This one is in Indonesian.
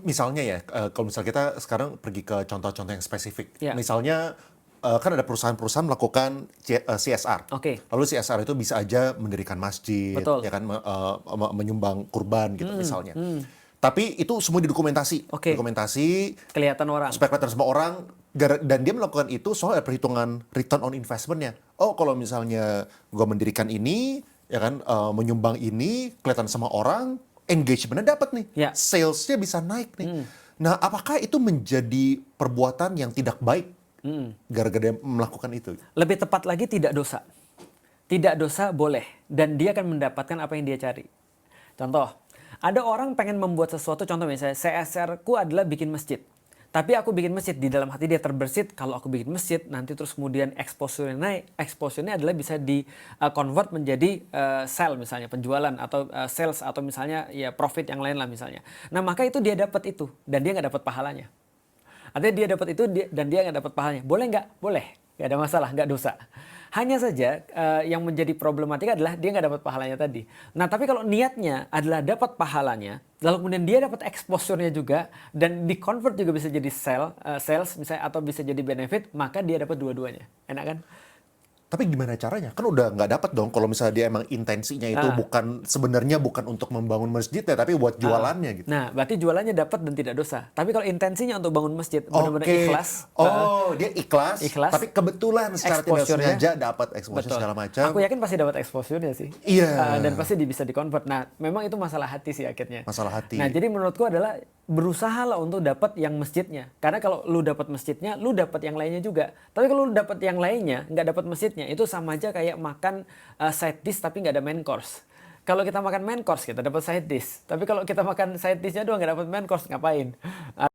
misalnya ya, kalau misalnya kita sekarang pergi ke contoh-contoh yang spesifik. Ya. Misalnya, kan ada perusahaan-perusahaan melakukan CSR. Oke. Lalu CSR itu bisa aja mendirikan masjid, Betul. ya kan, menyumbang kurban gitu misalnya. Hmm. Tapi itu semua didokumentasi. Oke. Dokumentasi, Kelihatan orang. supaya kelihatan semua orang, dan dia melakukan itu soal perhitungan return on investment-nya. Oh, kalau misalnya gua mendirikan ini, ya kan, menyumbang ini, kelihatan sama orang, engagement-nya dapat nih. Ya. Sales-nya bisa naik nih. Nah, apakah itu menjadi perbuatan yang tidak baik gara-gara dia melakukan itu? Lebih tepat lagi tidak dosa. Tidak dosa boleh. Dan dia akan mendapatkan apa yang dia cari. Contoh, ada orang pengen membuat sesuatu, contoh misalnya, CSR-ku adalah bikin masjid. Tapi aku bikin masjid, di dalam hati dia terbersit, kalau aku bikin masjid, nanti terus kemudian exposure-nya naik. Exposure-nya adalah bisa di-convert menjadi sell misalnya, penjualan, atau sales, atau misalnya ya profit yang lain lah misalnya. Nah, maka itu dia dapat itu, dan dia nggak dapat pahalanya. Artinya dia dapat itu dan dia nggak dapat pahalanya. Boleh nggak? Boleh. Nggak ada masalah, nggak dosa. Hanya saja yang menjadi problematika adalah dia nggak dapat pahalanya tadi. Nah, tapi kalau niatnya adalah dapat pahalanya, lalu kemudian dia dapat exposure-nya juga, dan di-convert juga bisa jadi sales misalnya, atau bisa jadi benefit, maka dia dapat dua-duanya. Enak kan? Tapi gimana caranya? Kan udah nggak dapat dong kalau misalnya dia emang intensinya itu sebenarnya bukan untuk membangun masjidnya, tapi buat jualannya gitu. Nah, berarti jualannya dapat dan tidak dosa. Tapi kalau intensinya untuk bangun masjid, benar-benar Oke. ikhlas. Oh, dia ikhlas, Ikhlas. tapi kebetulan secara tidak Exposure-nya. sengaja dapat exposure Betul. segala macam. Aku yakin pasti dapat exposure-nya sih. Iya. Dan pasti bisa di-convert. Nah, memang itu masalah hati sih akhirnya. Masalah hati. Nah, jadi menurutku adalah berusaha lah untuk dapat yang masjidnya. Karena kalau lu dapat masjidnya, lu dapat yang lainnya juga. Tapi kalau lu dapat yang lainnya, nggak dapat masjidnya, itu sama aja kayak makan side dish tapi nggak ada main course. Kalau kita makan main course, kita dapat side dish. Tapi kalau kita makan side dish-nya doang nggak dapat main course, ngapain?